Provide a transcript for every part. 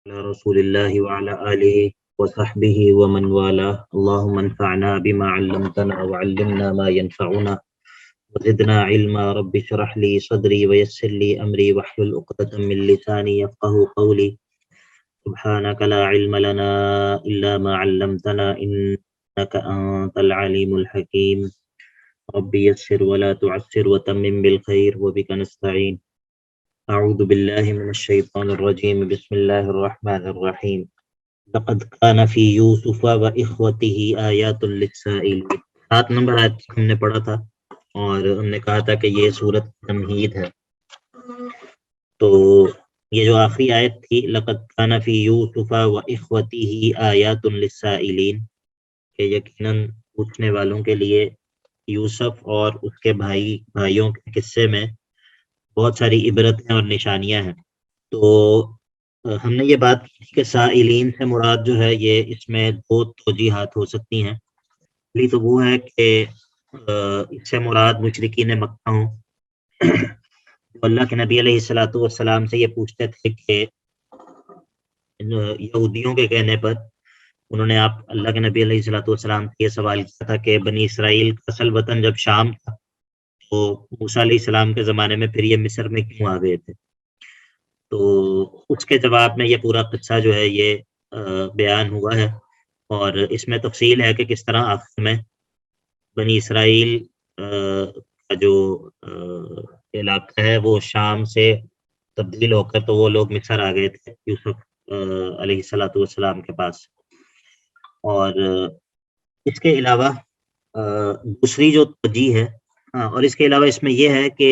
على رسول الله وعلى آله وصحبه ومن والاه اللهم انفعنا بما علمتنا وعلمنا ما ينفعنا وزدنا علما رب اشرح لي صدري ويسر لي أمري واحلل عقدة من لساني يفقه قولي سبحانك لا علم لنا إلا ما علمتنا إنك أنت العليم الحكيم رب يسر ولا تعسر وتمم بالخير وبك نستعين أعوذ بالله من الشيطان الرجيم بسم الله الرحمن الرحيم لقد كان في يوسف وإخوته آيات للسائلين 7 نمبر آیت ہم نے پڑھا تھا اور ہم نے کہا تھا کہ یہ سورت تمہید ہے. تو یہ جو آخری آیت تھی لقد كان في يوسف وإخوته آيات للسائلين کہ یقیناً پوچھنے والوں کے لیے یوسف اور اس کے بھائیوں کے قصے میں بہت ساری عبرتیں اور نشانیاں ہیں. تو ہم نے یہ بات کی تھی کہ سائلین سے مراد جو ہے یہ اس میں 2 توجیحات ہو سکتی ہیں. پہلی تو وہ ہے کہ اس سے مراد مشرکین مکہ ہوں جو اللہ کے نبی علیہ الصلوۃ والسلام سے یہ پوچھتے تھے کہ یہودیوں کے کہنے پر انہوں نے اللہ کے نبی علیہ الصلوۃ والسلام سے یہ سوال کیا تھا کہ بنی اسرائیل کا اصل وطن جب شام تھا تو موسیٰ علیہ السلام کے زمانے میں پھر یہ مصر میں کیوں آ گئے تھے. تو اس کے جواب میں یہ پورا قصہ جو ہے یہ بیان ہوا ہے اور اس میں تفصیل ہے کہ کس طرح آخر میں بنی اسرائیل کا جو علاقہ ہے وہ شام سے تبدیل ہو کر تو وہ لوگ مصر آ گئے تھے یوسف علیہ الصلوۃ والسلام کے پاس. اور اس کے علاوہ دوسری جو توجیہ ہے اور اس کے علاوہ اس میں یہ ہے کہ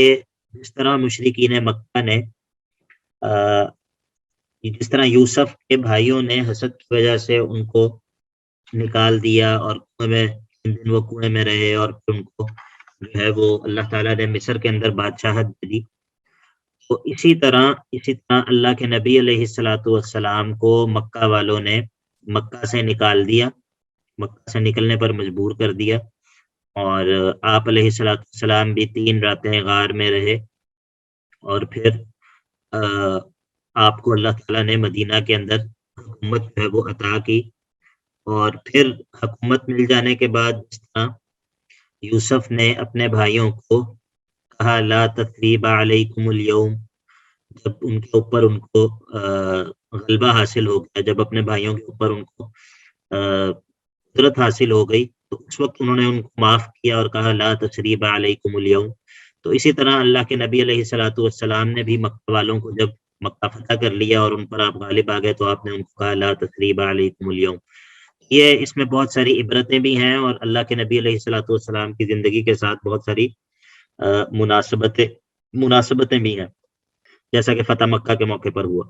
جس طرح مشرکین مکہ نے جس طرح یوسف کے بھائیوں نے حسد کی وجہ سے ان کو نکال دیا اور وہ کنویں میں رہے اور پھر ان کو جو ہے وہ اللہ تعالیٰ نے مصر کے اندر بادشاہت دے دی. تو اسی طرح اللہ کے نبی علیہ الصلوۃ والسلام کو مکہ والوں نے مکہ سے نکال دیا، مکہ سے نکلنے پر مجبور کر دیا اور آپ علیہ الصلوۃ والسلام بھی 3 راتیں غار میں رہے اور پھر آپ کو اللہ تعالیٰ نے مدینہ کے اندر حکومت جو ہے وہ عطا کی. اور پھر حکومت مل جانے کے بعد جس طرح یوسف نے اپنے بھائیوں کو کہا لا تثریب علیکم اليوم، جب ان کے اوپر ان کو غلبہ حاصل ہو گیا، جب اپنے بھائیوں کے اوپر ان کو قدرت حاصل ہو گئی تو اس وقت انہوں نے ان کو معاف کیا اور کہا لا تثریب علیکم اليوم. تو اسی طرح اللہ کے نبی علیہ الصلوۃ والسلام نے بھی مکہ والوں کو جب مکہ فتح کر لیا اور ان پر آپ غالب آ گئے تو آپ نے ان کو کہا لا تثریب علیکم اليوم. یہ اس میں بہت ساری عبرتیں بھی ہیں اور اللہ کے نبی علیہ الصلوۃ والسلام کی زندگی کے ساتھ بہت ساری مناسبتیں بھی ہیں جیسا کہ فتح مکہ کے موقع پر ہوا.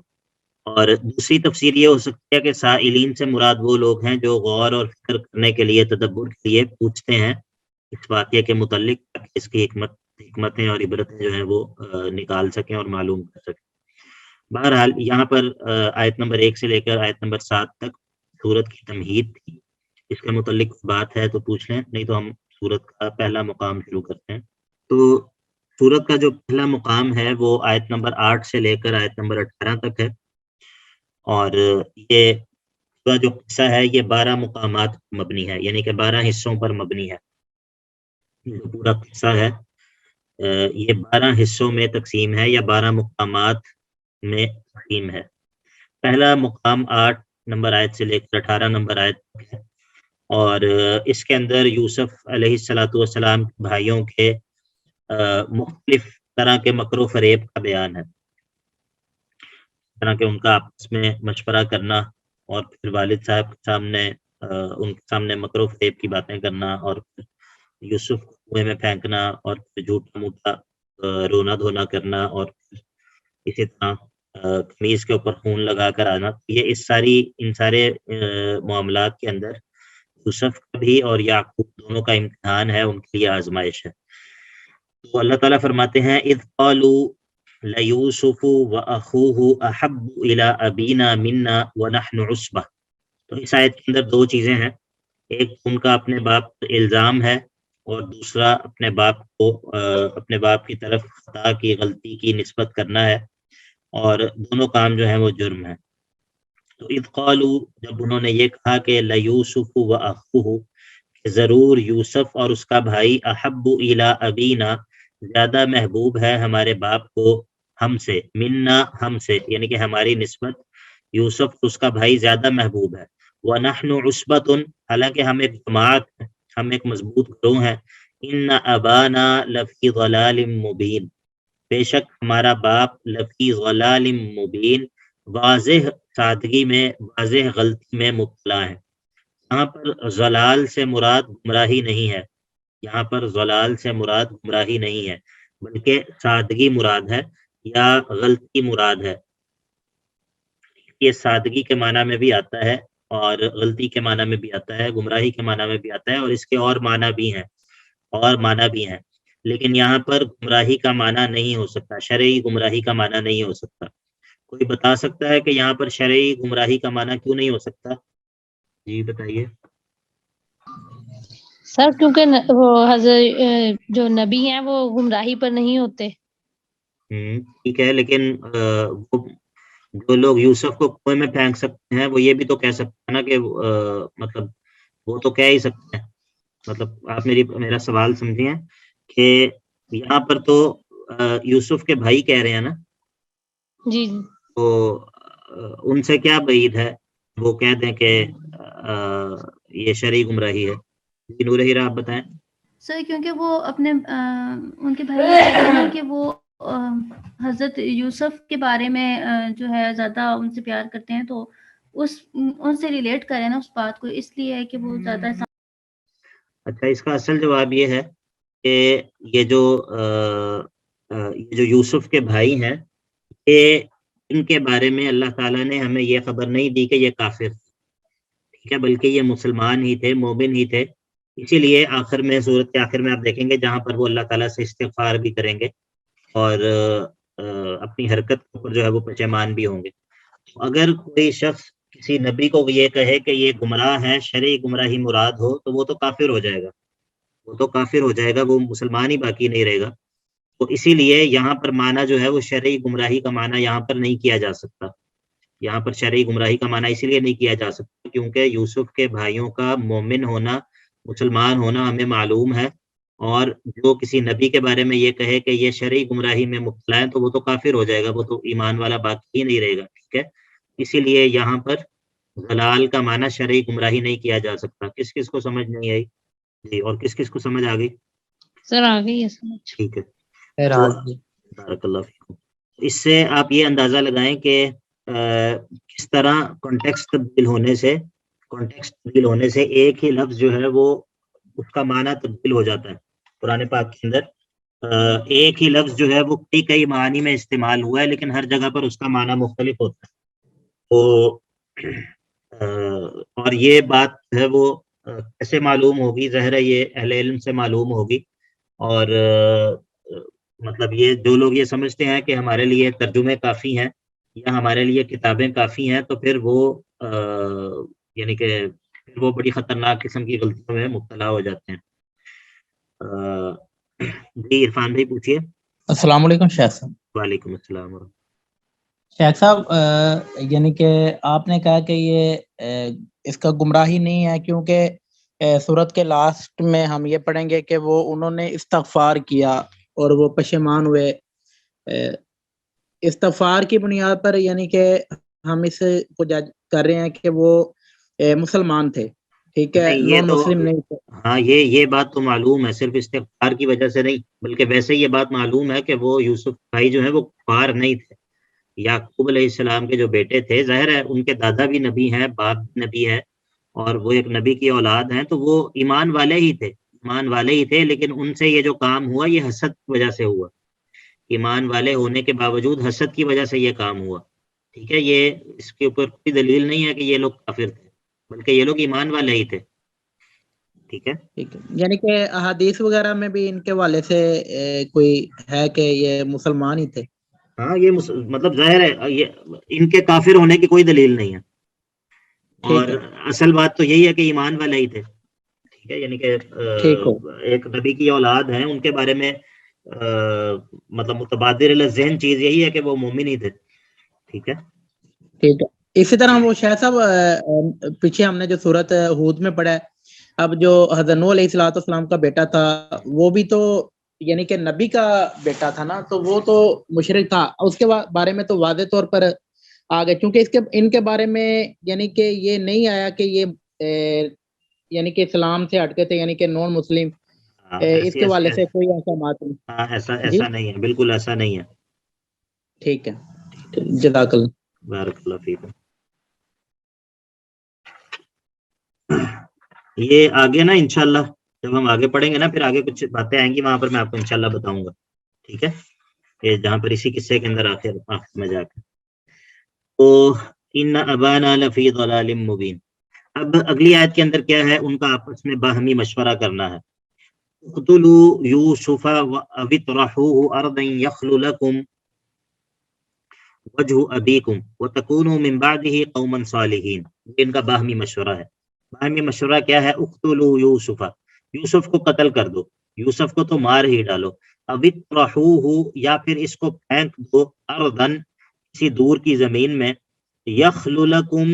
اور دوسری تفسیر یہ ہو سکتی ہے کہ سائلین سے مراد وہ لوگ ہیں جو غور اور فکر کرنے کے لیے، تدبر کے لیے پوچھتے ہیں اس واقعے کے متعلق تاکہ اس کی حکمتیں اور عبرتیں جو ہیں وہ نکال سکیں اور معلوم کر سکیں. بہرحال یہاں پر آیت نمبر 1 سے لے کر آیت نمبر 7 تک سورت کی تمہید تھی. اس کے متعلق بات ہے تو پوچھ لیں، نہیں تو ہم سورت کا پہلا مقام شروع کرتے ہیں. تو سورت کا جو پہلا مقام ہے وہ آیت نمبر 8 سے لے کر آیت نمبر 18 تک ہے اور یہ جو قصہ ہے یہ 12 مقامات مبنی ہے، یعنی کہ 12 حصوں پر مبنی ہے. جو پورا قصہ ہے یہ 12 حصوں میں تقسیم ہے یا 12 مقامات میں تقسیم ہے. پہلا مقام 8 نمبر آیت سے لے کر 18 نمبر آیت تک ہے اور اس کے اندر یوسف علیہ الصلوۃ والسلام بھائیوں کے مختلف طرح کے مکر و فریب کا بیان ہے، طرح کہ ان کا آپس میں مشورہ کرنا اور پھر والد صاحب کے سامنے ان کے سامنے مکر و فریب کی باتیں کرنا اور پھر یوسف کو کنویں میں پھینکنا اور پھر جھوٹا موٹا رونا دھونا کرنا اور پھر اسی طرح قمیض کے اوپر خون لگا کر آنا. یہ ان سارے معاملات کے اندر یوسف کا بھی اور یعقوب دونوں کا امتحان ہے، ان کے لیے آزمائش ہے. تو اللہ تعالیٰ فرماتے ہیں اذ قالوا لیوسف واخوہ احب الی ابینا منا ونحن عصبہ. تو اس آیت کے اندر 2 چیزیں ہیں، ایک ان کا اپنے باپ پر الزام ہے اور دوسرا اپنے باپ کی طرف خطا کی غلطی کی نسبت کرنا ہے اور دونوں کام جو ہیں وہ جرم ہے. تو اذ قالوا، جب انہوں نے یہ کہا کہ لیوسف و اخوہ، کہ ضرور یوسف اور اس کا بھائی، احب الی ابینا، زیادہ محبوب ہے ہمارے باپ کو ہم سے، منا ہم سے، یعنی کہ ہماری نسبت یوسف اس کا بھائی زیادہ محبوب ہے، وَنَحْنُ عُصْبَةٌ، حالانکہ ہم ایک جماعت ہیں، ہم ایک مضبوط گروہ ہیں، ان ابانا لفی ضلال مبین، بے شک ہمارا باپ لفی ضلال مبین، واضح سادگی میں، واضح غلطی میں مبتلا ہے۔ یہاں پر ضلال سے مراد گمراہی نہیں ہے، یہاں پر ضلال سے مراد گمراہی نہیں ہے، بلکہ سادگی مراد ہے یا غلطی مراد ہے۔ یہ سادگی کے معنی میں بھی آتا ہے اور غلطی کے معنی میں بھی آتا ہے، گمراہی کے معنی میں بھی آتا ہے، اور اس کے اور معنی بھی ہیں، اور معنی بھی ہیں، لیکن یہاں پر گمراہی کا معنی نہیں ہو سکتا، شرعی گمراہی کا معنی نہیں ہو سکتا۔ کوئی بتا سکتا ہے کہ یہاں پر شرعی گمراہی کا معنی کیوں نہیں ہو سکتا؟ جی بتائیے۔ سر کیونکہ وہ حضرت جو نبی ہیں وہ گمراہی پر نہیں ہوتے۔ ٹھیک ہے، لیکن وہ جو لوگ یوسف کو کنویں میں پھینک سکتے ہیں، وہ یہ بھی تو کہہ سکتے ہیں نا کہ مطلب وہ تو کہہ ہی سکتے ہیں، مطلب آپ میرا سوال سمجھیں کہ یہاں پر تو یوسف کے بھائی کہہ رہے ہیں نا، جی تو ان سے کیا بعید ہے وہ کہہ دیں کہ یہ شرعی گمراہی ہے؟ جی نور ہیرا آپ بتائیں۔ سر کیونکہ وہ اپنے ان کے بھائی یہ کہتے ہیں کہ وہ حضرت یوسف کے بارے میں جو ہے زیادہ ان سے پیار کرتے ہیں، تو ان سے ریلیٹ کریں نا اس بات کو، اس لیے ہے کہ وہ زیادہ۔ اچھا، اس کا اصل جواب یہ ہے کہ یہ جو یوسف کے بھائی ہیں، یہ ان کے بارے میں اللہ تعالیٰ نے ہمیں یہ خبر نہیں دی کہ یہ کافر، ٹھیک ہے، بلکہ یہ مسلمان ہی تھے، مومن ہی تھے، اسی لیے آخر میں، سورت کے آخر میں آپ دیکھیں گے جہاں پر وہ اللہ تعالیٰ سے استغفار بھی کریں گے اور اپنی حرکت کے اوپر جو ہے وہ پشیمان بھی ہوں گے۔ اگر کوئی شخص کسی نبی کو یہ کہے کہ یہ گمراہ ہے، شرعی گمراہی مراد ہو، تو وہ تو کافر ہو جائے گا، وہ تو کافر ہو جائے گا، وہ مسلمان ہی باقی نہیں رہے گا۔ تو اسی لیے یہاں پر معنی جو ہے وہ شرعی گمراہی کا معنی یہاں پر نہیں کیا جا سکتا، یہاں پر شرعی گمراہی کا معنی اسی لیے نہیں کیا جا سکتا کیونکہ یوسف کے بھائیوں کا مومن ہونا، مسلمان ہونا ہمیں معلوم ہے، اور جو کسی نبی کے بارے میں یہ کہے کہ یہ شرعی گمراہی میں مبتلا ہے، تو وہ تو کافر ہو جائے گا، وہ تو ایمان والا باقی ہی نہیں رہے گا، ٹھیک ہے۔ اسی لیے یہاں پر ضلال کا معنی شرعی گمراہی نہیں کیا جا سکتا۔ کس کس کو سمجھ نہیں آئی؟ جی، اور کس کس کو سمجھ آ گئی؟ سر آ گئی ہے سمجھ۔ ٹھیک ہے، بارک اللہ فیکم۔ اس سے آپ یہ اندازہ لگائیں کہ کس طرح کانٹیکسٹ تبدیل ہونے سے ایک ہی لفظ جو ہے وہ اس کا معنی تبدیل ہو جاتا ہے۔ قرآن پاک کے اندر ایک ہی لفظ جو ہے وہ کئی معنی میں استعمال ہوا ہے، لیکن ہر جگہ پر اس کا معنی مختلف ہوتا ہے۔ تو اور یہ بات ہے وہ کیسے معلوم ہوگی؟ ظاہر ہے یہ اہل علم سے معلوم ہوگی، اور مطلب یہ جو لوگ یہ سمجھتے ہیں کہ ہمارے لیے ترجمے کافی ہیں یا ہمارے لیے کتابیں کافی ہیں، تو پھر وہ یعنی کہ پھر وہ بڑی خطرناک قسم کی غلطیوں میں مبتلا ہو جاتے ہیں۔ جی عرفان بھائی پوچھیے۔ السلام علیکم شیخ صاحب۔ وعلیکم السلام ورحمۃ۔ شیخ صاحب یعنی کہ آپ نے کہا کہ یہ اس کا گمراہی نہیں ہے کیونکہ سورت کے لاسٹ میں ہم یہ پڑھیں گے کہ وہ انہوں نے استغفار کیا اور وہ پشیمان ہوئے۔ استغفار کی بنیاد پر یعنی کہ ہم اس کو جج کر رہے ہیں کہ وہ مسلمان تھے، ٹھیک ہے، نان مسلم نہیں تھے۔ ہاں یہ بات تو معلوم ہے، صرف استغفار کی وجہ سے نہیں، بلکہ ویسے یہ بات معلوم ہے کہ وہ یوسف بھائی جو ہیں وہ کفار نہیں تھے۔ یعقوب علیہ السلام کے جو بیٹے تھے، ظاہر ہے ان کے دادا بھی نبی ہیں، باپ بھی نبی ہے، اور وہ ایک نبی کی اولاد ہیں، تو وہ ایمان والے ہی تھے، لیکن ان سے یہ جو کام ہوا یہ حسد کی وجہ سے ہوا، ایمان والے ہونے کے باوجود حسد کی وجہ سے یہ کام ہوا، ٹھیک ہے۔ یہ اس کے اوپر کوئی دلیل نہیں ہے کہ یہ لوگ کافر تھے، بلکہ یہ لوگ ایمان والے ہی تھے، ٹھیک ہے۔ یعنی کہ احادیث وغیرہ میں بھی ان کے والے سے کوئی ہے کہ یہ مسلمان ہی تھے؟ ہاں یہ مطلب ظاہر ہے یہ ان کے کافر ہونے کی کوئی دلیل نہیں ہے، اور اصل بات تو یہی ہے کہ ایمان والے ہی تھے، ٹھیک ہے، یعنی کہ ایک نبی کی اولاد ہیں، ان کے بارے میں مطلب متبادر الذہن چیز یہی ہے کہ وہ مومن ہی تھے، ٹھیک ہے۔ ٹھیک ہے، اسی طرح وہ شاہ صاحب پیچھے ہم نے جو سورت ہود میں پڑھا ہے، اب جو حضرت نوح علیہ الصلوۃ والسلام کا بیٹا تھا وہ بھی تو یعنی کہ نبی کا بیٹا تھا نا، تو وہ تو مشرک تھا، اس کے بارے میں تو واضح طور پر آ گئے، کیونکہ ان کے بارے میں یعنی کہ یہ نہیں آیا کہ یہ یعنی کہ اسلام سے ہٹ کے تھے، یعنی کہ نان مسلم، اس کے والے سے کوئی ایسا بات نہیں. ہاں ایسا نہیں ہے، بالکل ایسا نہیں ہے. ٹھیک ہے، جزاک اللہ. بارک اللہ فیکم. یہ آگے نا انشاءاللہ جب ہم آگے پڑھیں گے نا، پھر آگے کچھ باتیں آئیں گی، وہاں پر میں آپ کو انشاءاللہ بتاؤں گا. ٹھیک ہے، کہ جہاں پر اسی قصے کے اندر آخر میں جا کے تو ان ابانا لفی ضلال مبین. اب اگلی آیت کے اندر کیا ہے، ان کا آپس میں باہمی مشورہ کرنا ہے. اقتلوا یوسف او اطرحوه ارضا یخل لکم وجہ ابیکم وتکونوا من بعدہ قوما صالحین. ان کا باہمی مشورہ ہے. باہمی مشورہ کیا ہے؟ اقتلوا یوسف، یوسف کو قتل کر دو، یوسف کو تو مار ہی ڈالو. او اطرحوه، یا پھر اس کو پھینک دو، ارضا، کسی دور کی زمین میں، یخل لکم،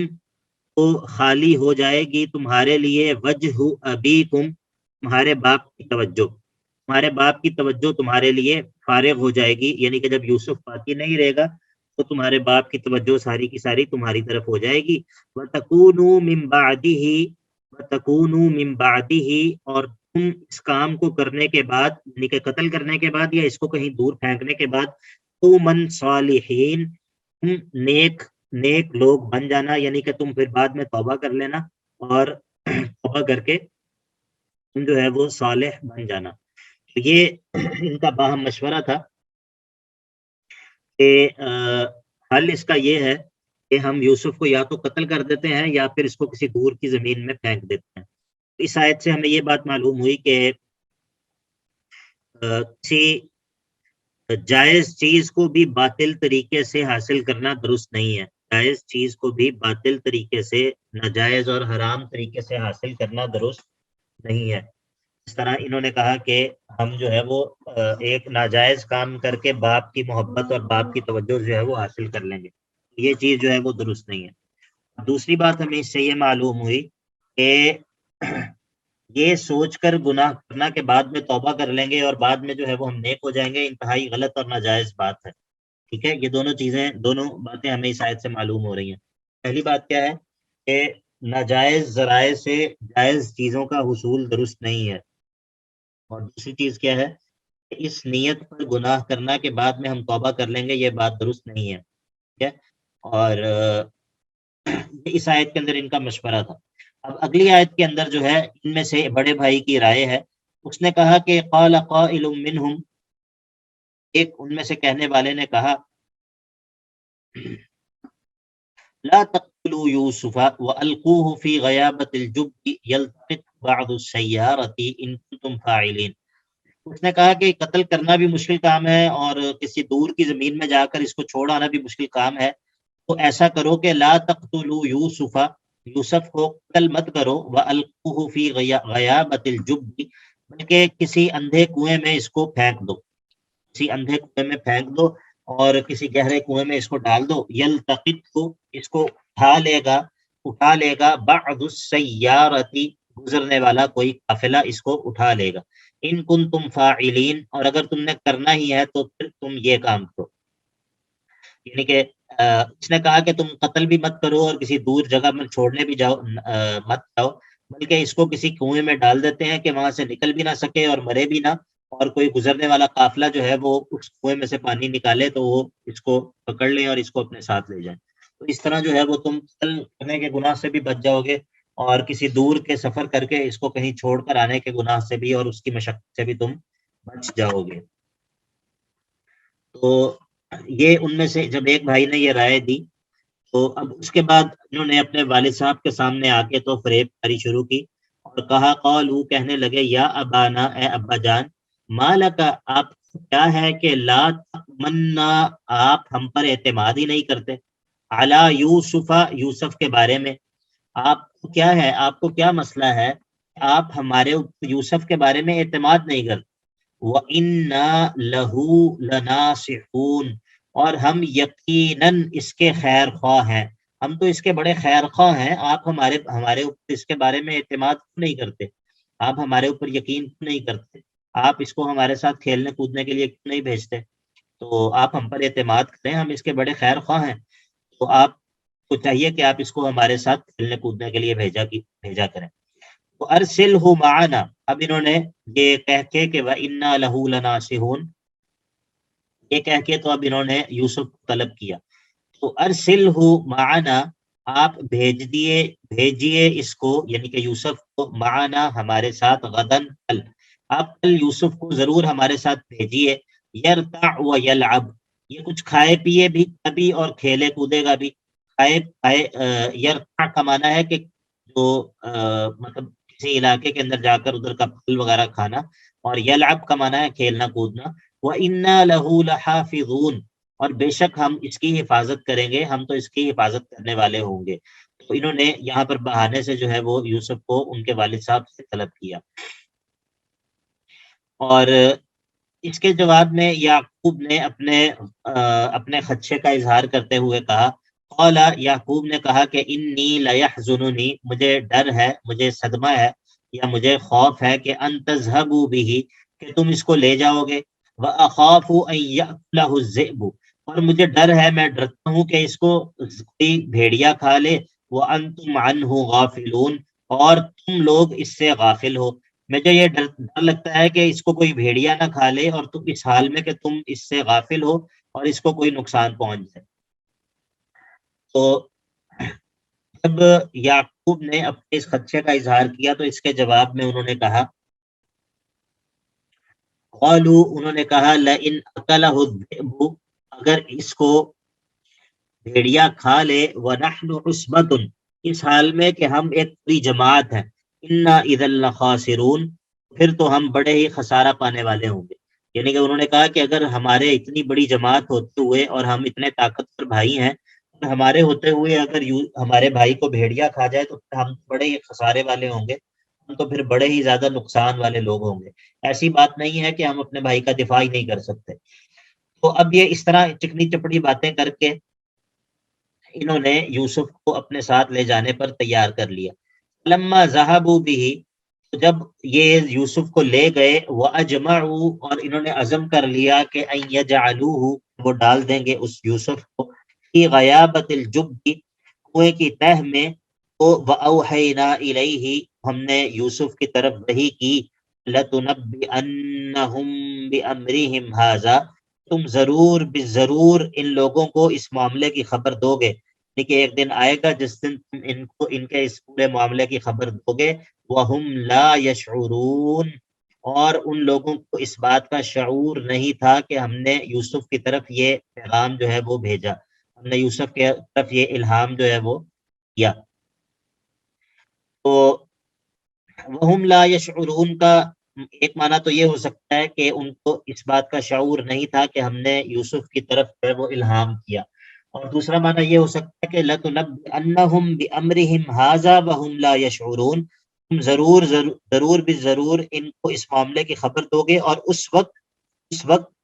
تو خالی ہو جائے گی تمہارے لیے، وجہ ابیکم، تمہارے باپ کی توجہ، تمہارے باپ کی توجہ تمہارے لیے فارغ ہو جائے گی. یعنی کہ جب یوسف باقی نہیں رہے گا تو تمہارے باپ کی توجہ ساری کی ساری تمہاری طرف ہو جائے گی. وَتَكُونُوا مِن بَعْدِهِ، وَتَكُونُوا مِن بَعْدِهِ، اور تم اس کام کو کرنے کے بعد، یعنی کہ قتل کرنے کے بعد یا اس کو کہیں دور پھینکنے کے بعد، قومًا صالحین، تم نیک لوگ بن جانا. یعنی کہ تم پھر بعد میں توبہ کر لینا اور توبہ کر کے تم جو ہے وہ صالح بن جانا. تو یہ ان کا باہم مشورہ تھا کہ حل اس کا یہ ہے کہ ہم یوسف کو یا تو قتل کر دیتے ہیں یا پھر اس کو کسی دور کی زمین میں پھینک دیتے ہیں. اس آیت سے ہمیں یہ بات معلوم ہوئی کہ کسی جائز چیز کو بھی باطل طریقے سے حاصل کرنا درست نہیں ہے. جائز چیز کو بھی باطل طریقے سے، ناجائز اور حرام طریقے سے حاصل کرنا درست نہیں ہے. اس طرح انہوں نے کہا کہ ہم جو ہے وہ ایک ناجائز کام کر کے باپ کی محبت اور باپ کی توجہ جو ہے وہ حاصل کر لیں گے، یہ چیز جو ہے وہ درست نہیں ہے. دوسری بات ہمیں اس سے یہ معلوم ہوئی کہ یہ سوچ کر گناہ کرنا کے بعد میں توبہ کر لیں گے اور بعد میں جو ہے وہ ہم نیک ہو جائیں گے، انتہائی غلط اور ناجائز بات ہے. ٹھیک ہے، یہ دونوں باتیں ہمیں اس آیت سے معلوم ہو رہی ہیں. پہلی بات کیا ہے کہ ناجائز ذرائع سے جائز چیزوں کا حصول درست نہیں ہے. اور دوسری چیز کیا ہے کہ اس نیت پر گناہ کرنا کے بعد میں ہم توبہ کر لیں گے، یہ بات درست نہیں ہے. ٹھیک ہے، اور اس آیت کے اندر ان کا مشورہ تھا. اب اگلی آیت کے اندر جو ہے ان میں سے بڑے بھائی کی رائے ہے. اس نے کہا کہ قال قائل منہم، ایک ان میں سے کہنے والے نے کہا، لا تقتلوا یوسف والقوه فی غیابۃ الجب یلتقط بعض السیارۃ ان کنتم فاعلین. اس نے کہا کہ قتل کرنا بھی مشکل کام ہے اور کسی دور کی زمین میں جا کر اس کو چھوڑ آنا بھی مشکل کام ہے. تو ایسا کرو کہ لا تقتلوا یوسف، یوسف کو قتل مت کرو، والقوه فی غیابۃ الجب، بلکہ کسی اندھے کنویں میں اس کو پھینک دو، کسی اندھے کنویں میں پھینک دو اور کسی گہرے کنویں میں اس کو ڈال دو. یلتقط کو، اس کو اٹھا لے گا بعض السیارۃ، گزرنے والا کوئی قافلہ اس کو اٹھا لے گا. ان کنتم فاعلین، اور اگر تم نے کرنا ہی ہے تو پھر تم یہ کام کرو. یعنی کہ اس نے کہا کہ تم قتل بھی مت کرو اور کسی دور جگہ میں چھوڑنے بھی مت جاؤ، بلکہ اس کو کسی کنویں میں ڈال دیتے ہیں کہ وہاں سے نکل بھی نہ سکے اور مرے بھی نہ، اور کوئی گزرنے والا قافلہ جو ہے وہ اس کنویں میں سے پانی نکالے تو وہ اس کو پکڑ لیں اور اس کو اپنے ساتھ لے جائیں. تو اس طرح جو ہے وہ تم قتل کرنے کے گناہ سے بھی بچ جاؤ گے اور کسی دور کے سفر کر کے اس کو کہیں چھوڑ کر آنے کے گناہ سے بھی اور اس کی مشقت سے بھی تم بچ جاؤ گے. تو یہ ان میں سے جب ایک بھائی نے یہ رائے دی تو اب اس کے بعد انہوں نے اپنے والد صاحب کے سامنے آ کے تو فریب کاری شروع کی اور کہا، قالو، کہنے لگے، یا ابانا، اے ابا جان، ما لکا، آپ کیا ہے کہ لا تمنا، آپ ہم پر اعتماد ہی نہیں کرتے، علی یوسف، یوسف کے بارے میں، آپ کو کیا ہے، آپ کو کیا مسئلہ ہے، آپ ہمارے یوسف کے بارے میں اعتماد نہیں کرتے. وَإِنَّا لَهُ لَنَاصِحُونَ، اور ہم یقیناً اس کے خیر خواہ ہیں. ہم تو اس کے بڑے خیر خواہ ہیں، آپ ہمارے اوپر اس کے بارے میں اعتماد کیوں نہیں کرتے، آپ ہمارے اوپر یقین کیوں نہیں کرتے، آپ اس کو ہمارے ساتھ کھیلنے کودنے کے لیے کیوں نہیں بھیجتے، تو آپ ہم پر اعتماد کریں، ہم اس کے بڑے خیر خواہ ہیں، تو آپ کو چاہیے کہ آپ اس کو ہمارے ساتھ کھیلنے کودنے کے لیے بھیجا کریں۔ تو ارسلہ معنا، اب انہوں نے یہ کہہ کے کہ وَإِنَّا لَهُ لَنَاصِحُونَ، یہ کہہ کے تو اب انہوں نے یوسف کو طلب کیا، تو ارسلہ معنا، آپ بھیجیے اس کو، یعنی کہ یوسف کو، معنا ہمارے ساتھ، غدن کل، آپ کل یوسف کو ضرور ہمارے ساتھ بھیجیے، یرتع و یلعب، یہ کچھ کھائے پیے بھی ابھی اور کھیلے کودے گا بھی۔ یرتع کا معنی ہے کہ جو مطلب کسی علاقے کے اندر جا کر ادھر کا پھل وغیرہ کھانا، اور یلعب کا معنی ہے کھیلنا کودنا۔ وَإِنَّا لَهُ لَحَافِظُونَ، اور بے شک ہم اس کی حفاظت کریں گے، ہم تو اس کی حفاظت کرنے والے ہوں گے۔ تو انہوں نے یہاں پر بہانے سے جو ہے وہ یوسف کو ان کے والد صاحب سے طلب کیا، اور اس کے جواب میں یعقوب نے اپنے خدشے کا اظہار کرتے ہوئے کہا، قال، یعقوب نے کہا کہ انی لیحزننی، مجھے ڈر ہے، مجھے صدمہ ہے یا مجھے خوف ہے کہ ان تذهبوا به، کہ تم اس کو لے جاؤ گے، واخاف ان یاکلہ الذئب، اور مجھے ڈر ہے، میں ڈرتا ہوں کہ اس کو کوئی بھیڑیا کھا لے، وانتم عنہ غافلون، اور تم لوگ اس سے غافل ہو، مجھے یہ ڈر لگتا ہے کہ اس کو کوئی بھیڑیا نہ کھا لے، اور تم اس حال میں کہ تم اس سے غافل ہو اور اس کو کوئی نقصان پہنچ جائے۔ تو جب یعقوب نے اپنے اس خدشے کا اظہار کیا تو اس کے جواب میں انہوں نے کہا، قالوا، انہوں نے کہا، لئن اکلہ الذئب، اگر اس کو بھیڑیا کھا لے، ونحن عصبۃ، اس حال میں کہ ہم ایک پوری جماعت ہیں، انا اذا لخاسرون، پھر تو ہم بڑے ہی خسارہ پانے والے ہوں گے۔ یعنی کہ انہوں نے کہا کہ اگر ہمارے اتنی بڑی جماعت ہوتے ہوئے اور ہم اتنے طاقتور بھائی ہیں، اور ہمارے ہوتے ہوئے اگر ہمارے بھائی کو بھیڑیا کھا جائے تو ہم بڑے ہی خسارے والے ہوں گے، ہم تو پھر بڑے ہی زیادہ نقصان والے لوگ ہوں گے۔ ایسی بات نہیں ہے کہ ہم اپنے بھائی کا دفاع ہی نہیں کر سکتے۔ تو اب یہ اس طرح چکنی چپڑی باتیں کر کے انہوں نے یوسف کو اپنے ساتھ لے جانے پر تیار کر لیا۔ لما ذهبوا به، جب یہ یوسف کو لے گئے، واجمعوا، اور انہوں نے عزم کر لیا کہ ان یجعلوه، وہ ڈال دیں گے اس یوسف کو، فی غیابت الجب، کنویں کی تہ میں، تو واوحینا الیہ، ہم نے یوسف کی طرف وحی کی، لتنبئنہم بامرہم ھذا، تم ضرور ان لوگوں کو اس معاملے کی خبر دو گے، کہ ایک دن آئے گا جس دن تم ان کے اس پورے معاملے کی خبر دو گے، وہم لا یشعرون، اور ان لوگوں کو اس بات کا شعور نہیں تھا کہ ہم نے یوسف کی طرف یہ پیغام جو ہے وہ بھیجا، ہم نے یوسف کی طرف یہ الہام جو ہے وہ کیا۔ تو وہم لا یشعرون کا ایک معنی تو یہ ہو سکتا ہے کہ ان کو اس بات کا شعور نہیں تھا کہ ہم نے یوسف کی طرف جو ہے وہ الہام کیا، اور دوسرا معنی یہ ہو سکتا ہے کہ لَتُنَبِّئَنَّهُمْ بِأَمْرِهِمْ هَذَا وَهُمْ لَا يَشْعُرُونَ، تم ضرور ان کو اس معاملے کی خبر دو گے، اور اس وقت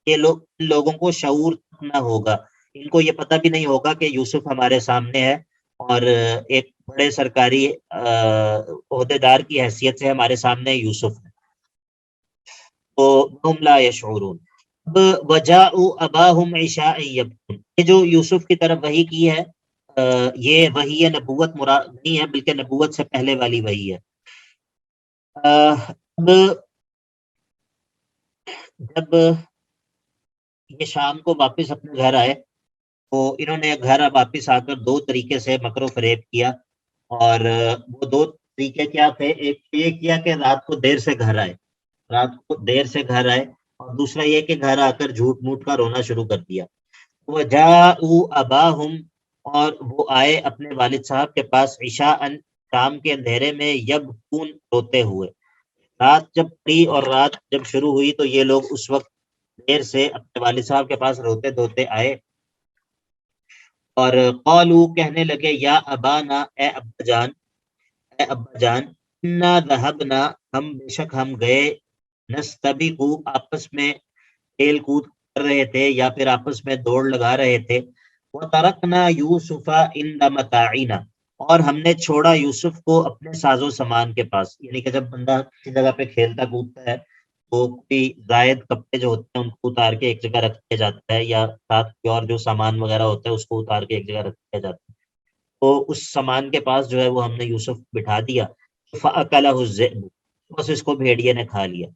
یہ لوگ، ان لوگوں کو شعور نہ ہوگا، ان کو یہ پتہ بھی نہیں ہوگا کہ یوسف ہمارے سامنے ہے، اور ایک بڑے سرکاری عہدیدار کی حیثیت سے ہمارے سامنے یوسف ہے۔ تو وَهُمْ لَا يَشْعُرُونَ۔ اب وَجَاءُوا أَبَاهُمْ عِشَاءً يَبْكُونَ، یہ جو یوسف کی طرف وحی کی ہے، یہ وحی نبوت مراد نہیں ہے، بلکہ نبوت سے پہلے والی وحی ہے۔ اب جب یہ شام کو واپس اپنے گھر آئے تو انہوں نے گھر واپس آ کر دو طریقے سے مکر و فریب کیا، اور وہ دو طریقے کیا تھے؟ ایک یہ کیا کہ رات کو دیر سے گھر آئے، اور دوسرا یہ کہ گھر آ کر جھوٹ موٹ کا رونا شروع کر دیا۔ وَجَاءُوا أَبَاهُمْ، اور وہ آئے اپنے والد صاحب کے پاس، عشاءً، شام کے اندھیرے میں، یبکون، روتے ہوئے۔ رات جب پڑی اور رات جب شروع ہوئی تو یہ لوگ اس وقت دیر سے اپنے والد صاحب کے پاس روتے دھوتے آئے، اور قالوا، کہنے لگے، یا ابانا، اے ابا جان، انا ذهبنا، بے شک ہم گئے، نستبق، آپس میں کھیل کود کر رہے تھے یا پھر آپس میں دوڑ لگا رہے تھے، وَتَرَكْنَا يُوسُفَ عِنْدَ مَتَاعِنَا، اور ہم نے چھوڑا یوسف کو اپنے ساز و سامان کے پاس. یعنی کہ جب بندہ کسی جگہ پہ کھیلتا کودتا ہے تو کوئی زائد کپڑے جو ہوتے ہیں ان کو اتار کے ایک جگہ رکھ دیا جاتا ہے، یا ساتھ کوئی اور جو سامان وغیرہ ہوتا ہے اس کو اتار کے ایک جگہ رکھ دیا جاتا ہے. تو اس سامان کے پاس جو ہے وہ ہم نے یوسف بٹھا دیا. فَأَكَلَهُ الذِّئْبُ، بس اس کو بھیڑیے نے کھا لیا.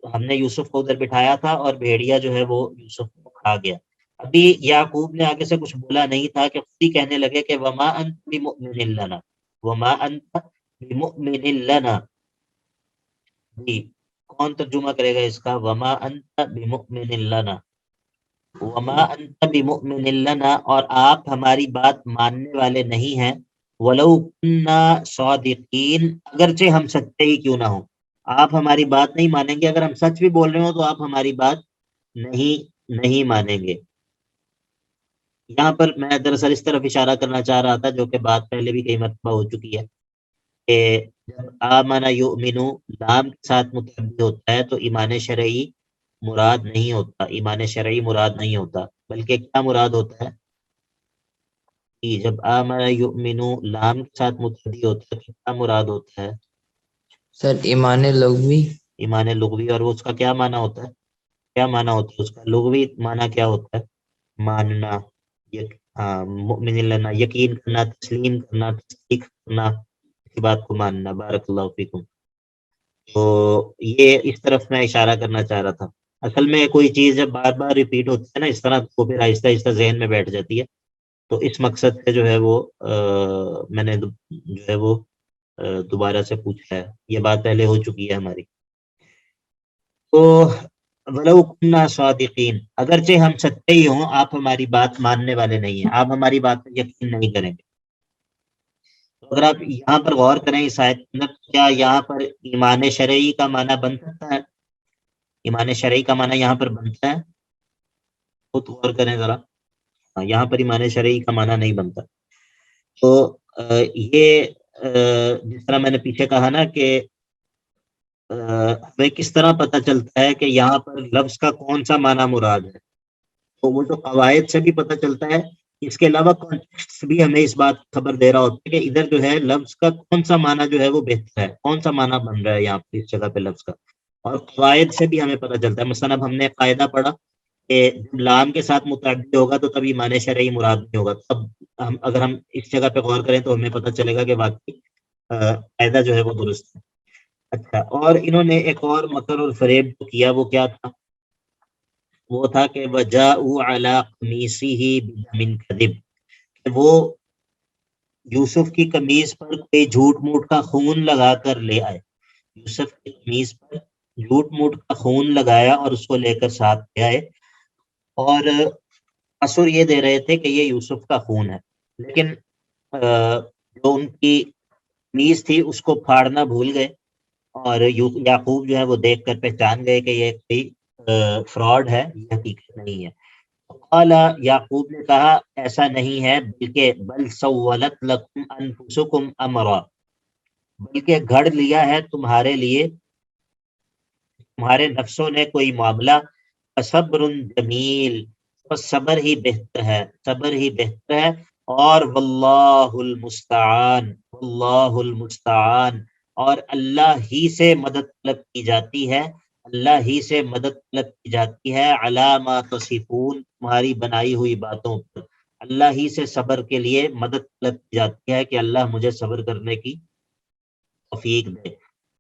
تو ہم نے یوسف کو ادھر بٹھایا تھا اور بھیڑیا جو ہے وہ یوسف کو کھا گیا. ابھی یعقوب نے آگے سے کچھ بولا نہیں تھا کہ خود ہی کہنے لگے کہ وما انت بمؤمن لنا، وما انت بمؤمن لنا. جی کون ترجمہ کرے گا اس کا؟ وما انت بمؤمن لنا، وما انت بمؤمن لنا، اور آپ ہماری بات ماننے والے نہیں ہیں. ولو کننا صادقین، اگرچہ ہم سچے ہی کیوں نہ ہوں. آپ ہماری بات نہیں مانیں گے، اگر ہم سچ بھی بول رہے ہوں تو آپ ہماری بات نہیں مانیں گے. یہاں پر میں دراصل اس طرف اشارہ کرنا چاہ رہا تھا جو کہ بات پہلے بھی کئی مرتبہ ہو چکی ہے کہ جب آمن یؤمنو لام کے ساتھ متعدی ہوتا ہے تو ایمان شرعی مراد نہیں ہوتا، ایمان شرعی مراد نہیں ہوتا، بلکہ کیا مراد ہوتا ہے کہ جب آمن یؤمنو لام کے ساتھ متعدی ہوتا ہے تو کیا مراد ہوتا ہے؟ سر ایمان لغوی. ایمان لغوی. اور اس کا کیا معنی ہوتا ہے؟ کیا معنی ہوتا ہے اس کا لغوی معنی؟ کیا ہوتا ہے؟ ماننا، مؤمن لنا، یقین کرنا، تسلیم کرنا، تصدیق کرنا، کی بات کو ماننا. بارک اللہ فیکم. تو یہ اس طرف میں اشارہ کرنا چاہ رہا تھا. اصل میں کوئی چیز جب بار بار ریپیٹ ہوتی ہے نا اس طرح تو پھر آہستہ آہستہ ذہن میں بیٹھ جاتی ہے. تو اس مقصد سے جو ہے وہ میں نے جو ہے وہ دوبارہ سے پوچھا ہے. یہ بات پہلے ہو چکی ہے ہماری. تو ولو کننا صادقین، اگرچہ ہم سچے ہی ہوں آپ ہماری بات ماننے والے نہیں ہیں، آپ ہماری بات پر یقین نہیں کریں گے. اگر آپ یہاں پر غور کریں اس آیت کے اندر، کیا یہاں پر ایمان شرعی کا معنی بن سکتا ہے؟ ایمان شرعی کا معنی یہاں پر بنتا ہے؟ خود غور کریں ذرا. یہاں پر ایمان شرعی کا معنی نہیں بنتا. تو یہ جس طرح میں نے پیچھے کہا نا کہ ہمیں کس طرح پتہ چلتا ہے کہ یہاں پر لفظ کا کون سا معنی مراد ہے، تو وہ جو قواعد سے بھی پتہ چلتا ہے. اس کے علاوہ کانٹیکسٹ بھی ہمیں اس بات خبر دے رہا ہوتا ہے کہ ادھر جو ہے لفظ کا کون سا معنی جو ہے وہ بہتر ہے، کون سا معنی بن رہا ہے یہاں پہ اس جگہ پہ لفظ کا. اور قواعد سے بھی ہمیں پتہ چلتا ہے. مثلا اب ہم نے قاعدہ پڑھا کہ جب لام کے ساتھ متعدی ہوگا تو تب ایمان شرعی مراد نہیں ہوگا. تب اگر ہم اس جگہ پہ غور کریں تو ہمیں پتہ چلے گا کہ واقعی قاعدہ جو ہے وہ درست ہے. اچھا، اور انہوں نے ایک اور مکر اور فریب کیا. وہ کیا تھا؟ وہ تھا کہ وَجَاءُوا عَلَىٰ قَمِيصِهِ بِدَمٍ كَذِبٍ، کہ وہ یوسف کی قمیص پر کوئی جھوٹ موٹ کا خون لگا کر لے آئے. یوسف کی قمیص پر جھوٹ موٹ کا خون لگایا اور اس کو لے کر ساتھ لے آئے، اور اثر یہ دے رہے تھے کہ یہ یوسف کا خون ہے. لیکن جو ان کی قمیص تھی اس کو پھاڑنا بھول گئے، اور یعقوب جو ہے وہ دیکھ کر پہچان گئے کہ یہ کوئی فراڈ ہے، یہ حقیقت نہیں ہے. قال، یعقوب نے کہا ایسا نہیں ہے، بلکہ بل سولت لکم انفسکم امرا، بلکہ گھڑ لیا ہے تمہارے لیے تمہارے نفسوں نے کوئی معاملہ. صبر جمیل، بس صبر ہی بہتر ہے، صبر ہی بہتر ہے. اور واللہ المستعان، واللہ المستعان، اور اللہ ہی سے مدد طلب کی جاتی ہے، اللہ ہی سے مدد طلب کی جاتی ہے. علی ما تصفون، تمہاری بنائی ہوئی باتوں پر اللہ ہی سے صبر کے لیے مدد طلب کی جاتی ہے کہ اللہ مجھے صبر کرنے کی توفیق دے.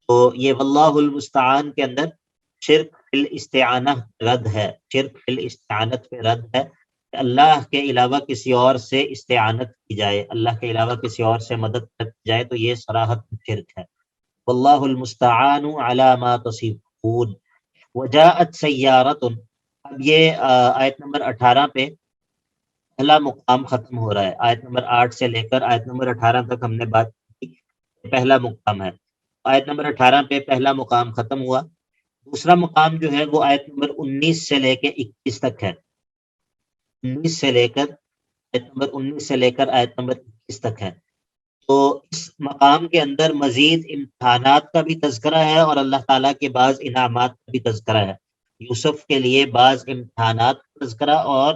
تو یہ واللہ المستعان کے اندر شرک فی الاستعانہ رد ہے، شرک فی الاستعانت پہ رد ہے کہ اللہ کے علاوہ کسی اور سے استعانت کی جائے، اللہ کے علاوہ کسی اور سے مدد کی جائے، تو یہ صراحت شرک ہے. واللہ المستعان علی ما تصفون. وجاءت سیارۃ، اب یہ آیت نمبر 18 پہ پہلا مقام ختم ہو رہا ہے. آیت نمبر 8 سے لے کر آیت نمبر 18 تک ہم نے بات کی، پہلا مقام ہے. آیت نمبر 18 پہ پہلا مقام ختم ہوا. دوسرا مقام جو ہے وہ آیت نمبر 19 سے لے کے 21 تک ہے. 19 سے لے کر آیت نمبر 21 تک ہے. تو اس مقام کے اندر مزید امتحانات کا بھی تذکرہ ہے اور اللہ تعالیٰ کے بعض انعامات کا بھی تذکرہ ہے. یوسف کے لیے بعض امتحانات کا تذکرہ اور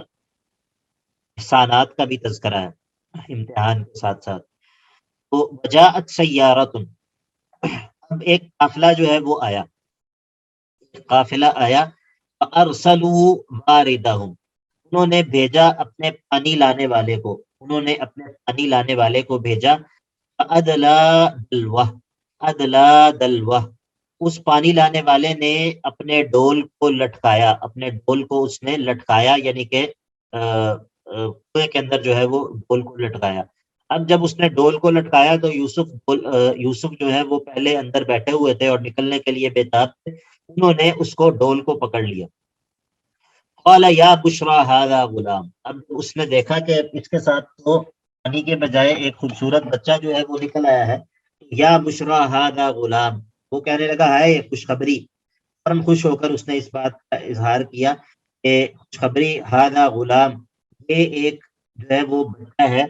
احسانات کا بھی تذکرہ ہے امتحان کے ساتھ ساتھ. تو وجاءت سیارۃ، اب ایک قافلہ جو ہے وہ آیا، قافلہ آیا. فارسلوا واردہم، انہوں نے بھیجا اپنے پانی لانے والے کو، انہوں نے اپنے پانی لانے والے کو بھیجا. ادلا دلوہ، ادلا دلوہ، اس پانی لانے والے نے اپنے ڈول کو لٹکایا، اپنے ڈول کو اس نے لٹکایا، یعنی کہ کنویں کے اندر جو ہے وہ ڈول کو لٹکایا. اب جب اس نے ڈول کو لٹکایا تو یوسف جو ہے وہ پہلے اندر بیٹھے ہوئے تھے اور نکلنے کے لیے بےتاب تھے، انہوں نے اس کو ڈول کو پکڑ لیا. قال یا بشرا ھذا غلام، اب اس نے دیکھا کہ اس کے ساتھ تو پانی کے بجائے ایک خوبصورت بچہ جو ہے وہ نکل آیا ہے. یا بشرا ھذا غلام، وہ کہنے لگا ہے یہ خوشخبری، فوراً خوش ہو کر اس نے اس بات کا اظہار کیا کہ خوشخبری ھذا غلام، یہ ایک جو ہے وہ بچہ ہے.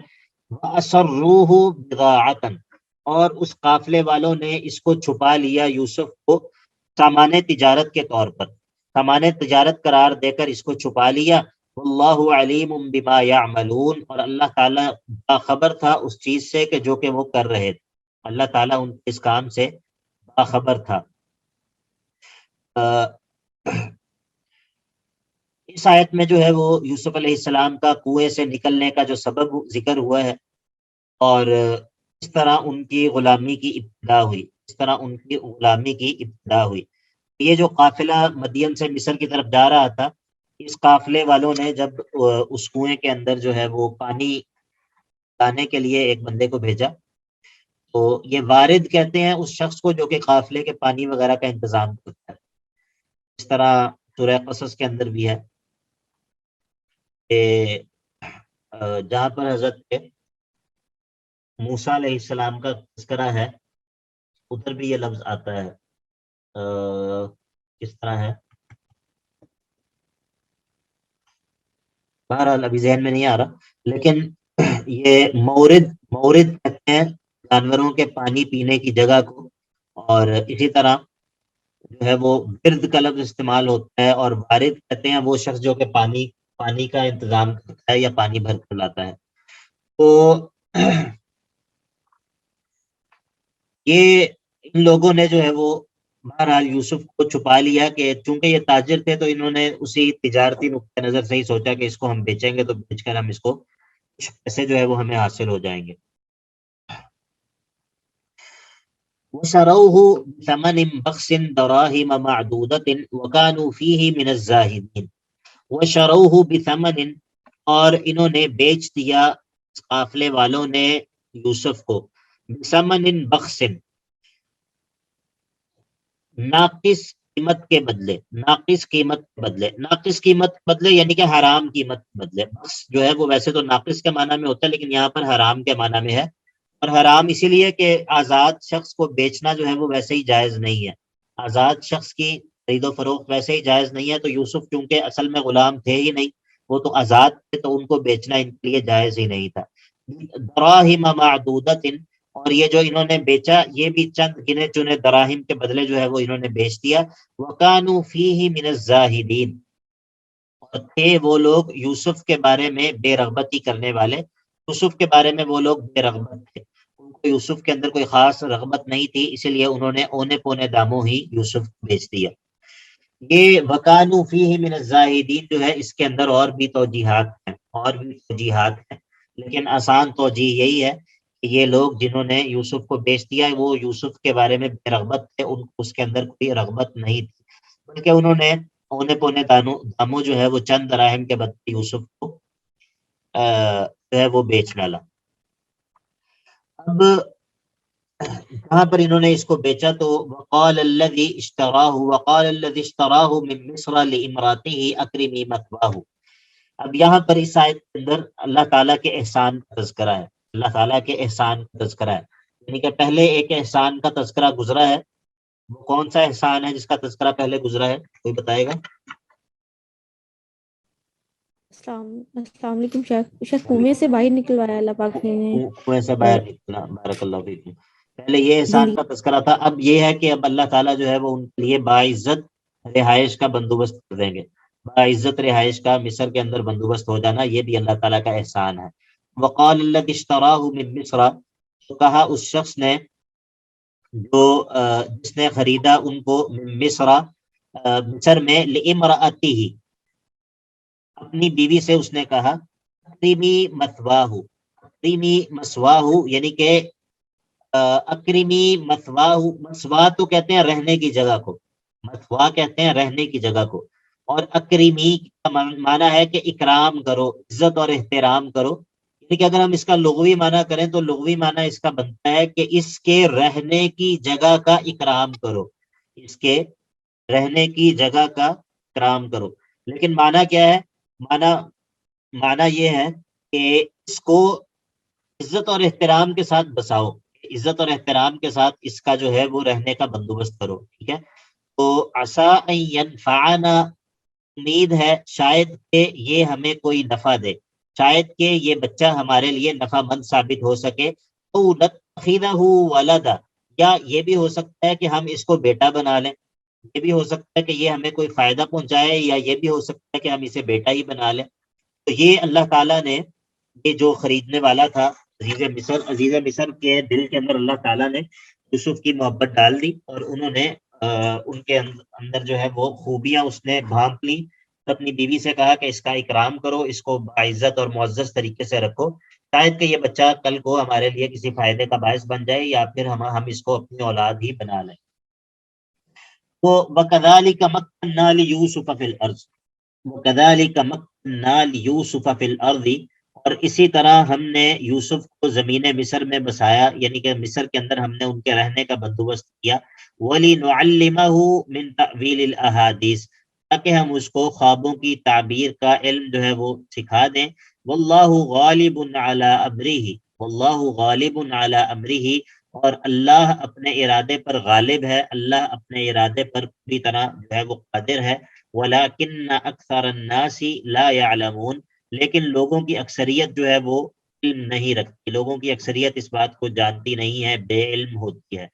وَأَسَرُّوهُ بِضَاعَةً، اور اس قافلے والوں نے اس کو چھپا لیا یوسف کو سامان تجارت کے طور پر، سامان تجارت قرار دے کر اس کو چھپا لیا. واللہ علیم بما یعملون، اور اللہ تعالیٰ باخبر تھا اس چیز سے کہ جو کہ وہ کر رہے تھے، اللہ تعالیٰ ان کے اس کام سے باخبر تھا. اس آیت میں جو ہے وہ یوسف علیہ السلام کا کنویں سے نکلنے کا جو سبب ذکر ہوا ہے، اور اس طرح ان کی غلامی کی ابتدا ہوئی، اس طرح ان کی غلامی کی ابتدا ہوئی. یہ جو قافلہ مدین سے مصر کی طرف جا رہا تھا، اس قافلے والوں نے جب اس کنویں کے اندر جو ہے وہ پانی لانے کے لیے ایک بندے کو بھیجا، تو یہ وارد کہتے ہیں اس شخص کو جو کہ قافلے کے پانی وغیرہ کا انتظام کرتا ہے. اس طرح سورہ قصص کے اندر بھی ہے کہ جہاں پر حضرت موسیٰ علیہ السلام کا تذکرہ ہے ادھر بھی یہ لفظ آتا ہے. کس طرح ہے، بہرحال ابھی ذہن میں نہیں آ رہا، لیکن یہ مورد کہتے ہیں جانوروں کے پانی پینے کی جگہ کو، اور اسی طرح جو ہے وہ برد کا لفظ استعمال ہوتا ہے، اور وارد کہتے ہیں وہ شخص جو کہ پانی کا انتظام کرتا ہے یا پانی بھر کر لاتا ہے. تو یہ ان لوگوں نے جو ہے وہ بہرحال یوسف کو چھپا لیا کہ چونکہ یہ تاجر تھے تو انہوں نے اسی تجارتی نقطہ نظر سے ہی سوچا کہ اس کو ہم بیچیں گے تو بیچ کر ہم اس کو کچھ پیسے جو ہے وہ ہمیں حاصل ہو جائیں گے. وَشَرَوْهُ بِثَمَنٍ بَخْسٍ دَرَاهِمَ مَعْدُودَةٍ وَكَانُوا فِيهِ مِنَ الزَّاهِدِينَ. وَشَرَوْهُ بِثَمَنٍ، اور انہوں نے بیچ دیا قافلے والوں نے یوسف کو بِثَمَنٍ بَخْسٍ، ناقص قیمت کے بدلے، ناقص قیمت کے بدلے، ناقص قیمت کے بدلے یعنی کہ حرام قیمت کے بدلے. بخس جو ہے وہ ویسے تو ناقص کے معنی میں ہوتا ہے، لیکن یہاں پر حرام کے معنی میں ہے. اور حرام اسی لیے کہ آزاد شخص کو بیچنا جو ہے وہ ویسے ہی جائز نہیں ہے، آزاد شخص کی خرید و فروخت ویسے ہی جائز نہیں ہے. تو یوسف چونکہ اصل میں غلام تھے ہی نہیں، وہ تو آزاد تھے، تو ان کو بیچنا ان کے لیے جائز ہی نہیں تھا. دراہم معدودۃ، اور یہ جو انہوں نے بیچا یہ بھی چند گنے چنے دراہم کے بدلے جو ہے وہ انہوں نے بیچ دیا. وَكَانُوا فِيهِ مِنَ الزَّاهِدِينَ، اور تھے وہ لوگ یوسف کے بارے میں بے رغبتی کرنے والے، یوسف کے بارے میں وہ لوگ بے رغبت تھے، ان کو یوسف کے اندر کوئی خاص رغبت نہیں تھی، اسی لیے انہوں نے اونے پونے داموں ہی یوسف بیچ دیا. یہ وَكَانُوا فِيهِ مِنَ الزَّاهِدِينَ جو ہے اس کے اندر اور بھی توجیحات ہیں، لیکن آسان توجیح یہی ہے کہ یہ لوگ جنہوں نے یوسف کو بیچ دیا وہ یوسف کے بارے میں بے رغبت تھے، ان کو اس کے اندر کوئی رغبت نہیں تھی، بلکہ انہوں نے اونے پونے داموں جو ہے وہ چند دراہم کے بدلے یوسف کو جو ہے وہ بیچ ڈالا. اب جہاں پر انہوں نے اس کو بیچا تو وقال الذي اشتراه من مصر لامراته اکرمی مثواه. اب یہاں پر اس آیت کے اندر اللہ تعالیٰ کے احسان کا تذکرہ ہے، اللہ تعالیٰ کے احسان کا تذکرہ ہے، یعنی کہ پہلے ایک احسان کا تذکرہ گزرا ہے. وہ کون سا احسان ہے جس کا تذکرہ پہلے گزرا ہے، کوئی بتائے گا؟ السلام علیکم شیخ کنویں سے باہر نکلوایا اللہ پاک نے کنویں سے باہر نکلا، بارک اللہ فیکم. پہلے یہ احسان کا تذکرہ تھا، اب یہ ہے کہ اب اللہ تعالیٰ جو ہے وہ ان کے لیے باعزت رہائش کا بندوبست کر دیں گے. باعزت رہائش کا مصر کے اندر بندوبست ہو جانا، یہ بھی اللہ تعالیٰ کا احسان ہے۔ وقال الذی اشتراہ من مصر، تو کہا اس شخص نے جو جس نے خریدا ان کو من مصر، مصر میں، لامرأتہ، اپنی بیوی سے اس نے کہا، اکرمی مثواہ، اکرمی مثواہ یعنی کہ اکرمی مثواہ، مثوا تو کہتے ہیں رہنے کی جگہ کو، مثوا کہتے ہیں رہنے کی جگہ کو، اور اکرمی کا معنی ہے کہ اکرام کرو، عزت اور احترام کرو، یعنی کہ اگر ہم اس کا لغوی معنی کریں تو لغوی معنی اس کا بنتا ہے کہ اس کے رہنے کی جگہ کا اکرام کرو، اس کے رہنے کی جگہ کا اکرام کرو۔ لیکن معنی کیا ہے؟ معنی یہ ہے کہ اس کو عزت اور احترام کے ساتھ بساؤ، عزت اور احترام کے ساتھ اس کا جو ہے وہ رہنے کا بندوبست کرو، ٹھیک ہے۔ تو عسیٰ ان ینفعنا، امید ہے شاید کہ یہ ہمیں کوئی نفع دے، شاید کہ یہ بچہ ہمارے لیے نفع مند ثابت ہو سکے، او نتخذہ ولدا، یا یہ بھی ہو سکتا ہے کہ ہم اس کو بیٹا بنا لیں، یہ بھی ہو سکتا ہے کہ یہ ہمیں کوئی فائدہ پہنچائے، یا یہ بھی ہو سکتا ہے کہ ہم اسے بیٹا ہی بنا لیں۔ تو یہ اللہ تعالیٰ نے، یہ جو خریدنے والا تھا عزیز مصر کے دل کے اندر اللہ تعالیٰ نے یوسف کی محبت ڈال دی، اور انہوں نے ان کے اندر جو ہے وہ خوبیاں اس نے بھانپ لی، اپنی بیوی سے کہا کہ اس کا اکرام کرو، اس کو باعزت اور معزز طریقے سے رکھو، شاید کہ یہ بچہ کل کو ہمارے لیے کسی فائدے کا باعث بن جائے، یا پھر ہم اس کو اپنی اولاد ہی بنا لیں۔ تو وَكَذَلِكَ مَكَّنَّا لِيُوسُفَ فِي الْأَرْضِ، وَكَذَلِكَ مَكَّنَّا لِيُوسُفَ فِي الْأَرْضِ، اور اسی طرح ہم نے یوسف کو زمین مصر میں بسایا، یعنی کہ مصر کے اندر ہم نے ان کے رہنے کا بندوبست کیا، وَلِنُعَلِّمَهُ مِن تَأْوِيلِ الْأَحَادِيثِ، تاکہ ہم اس کو خوابوں کی تعبیر کا علم جو ہے وہ سکھا دیں، وَاللَّهُ غَالِبٌ عَلَى أَمْرِهِ، وَاللَّهُ غَالِبٌ عَلَى أَمْرِهِ، اور اللہ اپنے ارادے پر غالب ہے، اللہ اپنے ارادے پر پوری طرح جو ہے وہ قادر ہے، وَلَكِنَّ أَكْثَرَ النَّاسِ لَا يَعْلَمُونَ، لیکن لوگوں کی اکثریت جو ہے وہ علم نہیں رکھتی، لوگوں کی اکثریت اس بات کو جانتی نہیں ہے، بے علم ہوتی ہے۔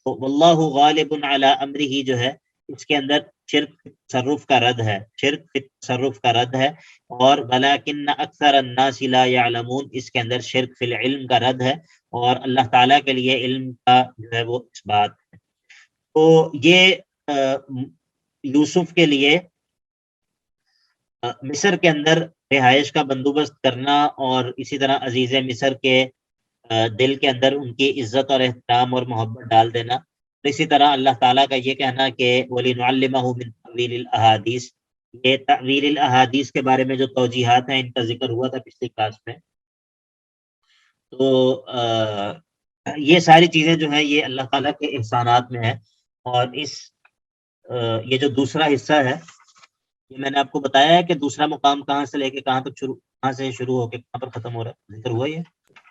تو واللہ غالب علی امرہ جو ہے، اس کے اندر شرک تصرف کا رد ہے، شرک تصرف کا رد ہے، اور ولکن اکثر الناس لا یعلمون، اس کے اندر شرک فی العلم کا رد ہے، اور اللہ تعالیٰ کے لیے علم کا جو ہے وہ اس بات ہے۔ تو یہ یوسف کے لیے مصر کے اندر رہائش کا بندوبست کرنا، اور اسی طرح عزیز مصر کے دل کے اندر ان کی عزت اور احترام اور محبت ڈال دینا، اسی طرح اللہ تعالیٰ کا یہ کہنا کہ وَلِنُعَلِّمَهُ مِن تَأْوِيلِ الْأَحَادِيثِ، یہ تأویل الاحادیث کے بارے میں جو توجیحات ہیں ان کا ذکر ہوا تھا پچھلی کلاس میں۔ تو یہ ساری چیزیں جو ہیں یہ اللہ تعالیٰ کے احسانات میں ہیں، اور یہ جو دوسرا حصہ ہے، یہ میں نے آپ کو بتایا ہے کہ دوسرا مقام کہاں سے لے کے کہاں تک کہاں سے شروع ہو کے کہاں پر ختم ہو رہا ہے، ذکر ہوا یہ؟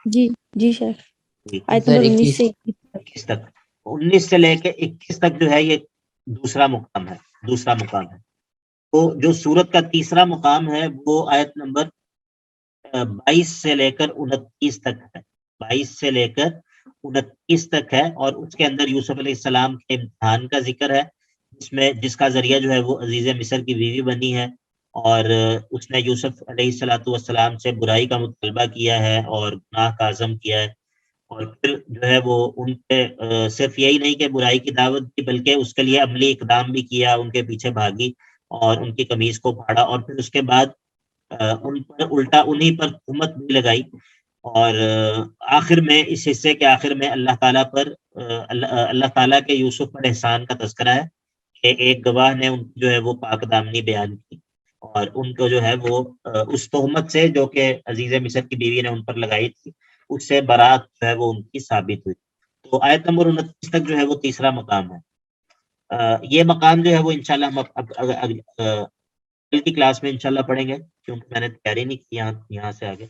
جی جی شیخ، آیت سر نمبر 19 سے 21 تک، 19 سے لے کے 21 تک جو ہے یہ دوسرا مقام ہے، دوسرا مقام ہے۔ تو جو سورت کا تیسرا مقام ہے وہ آیت نمبر 22 سے لے کر 29 تک ہے، 22 سے لے کر 29 تک ہے، اور اس کے اندر یوسف علیہ السلام کے امتحان کا ذکر ہے، جس کا ذریعہ جو ہے وہ عزیز مصر کی بیوی بنی ہے، اور اس نے یوسف علیہ السلام سے برائی کا مطالبہ کیا ہے اور گناہ کا عزم کیا ہے، اور پھر جو ہے وہ ان پہ صرف یہی نہیں کہ برائی کی دعوت دی، بلکہ اس کے لیے عملی اقدام بھی کیا، ان کے پیچھے بھاگی اور ان کی قمیض کو پھاڑا، اور پھر اس کے بعد ان پر الٹا انہی پر تہمت بھی لگائی، اور آخر میں اس حصے کے آخر میں اللہ تعالیٰ کے یوسف پر احسان کا تذکرہ ہے کہ ایک گواہ نے ان جو ہے وہ پاک دامنی بیان کی، اور ان کو جو ہے وہ اس تہمت سے جو کہ عزیز مصر کی بیوی نے ان پر لگائی تھی، اس سے برات جو ہے وہ ان کی ثابت ہوئی۔ تو آیت نمبر 29 تک جو ہے وہ تیسرا مقام ہے۔ یہ مقام جو ہے وہ انشاءاللہ ہم کل کی کلاس میں انشاءاللہ پڑھیں گے، کیونکہ میں نے تیاری نہیں کی یہاں سے آگے۔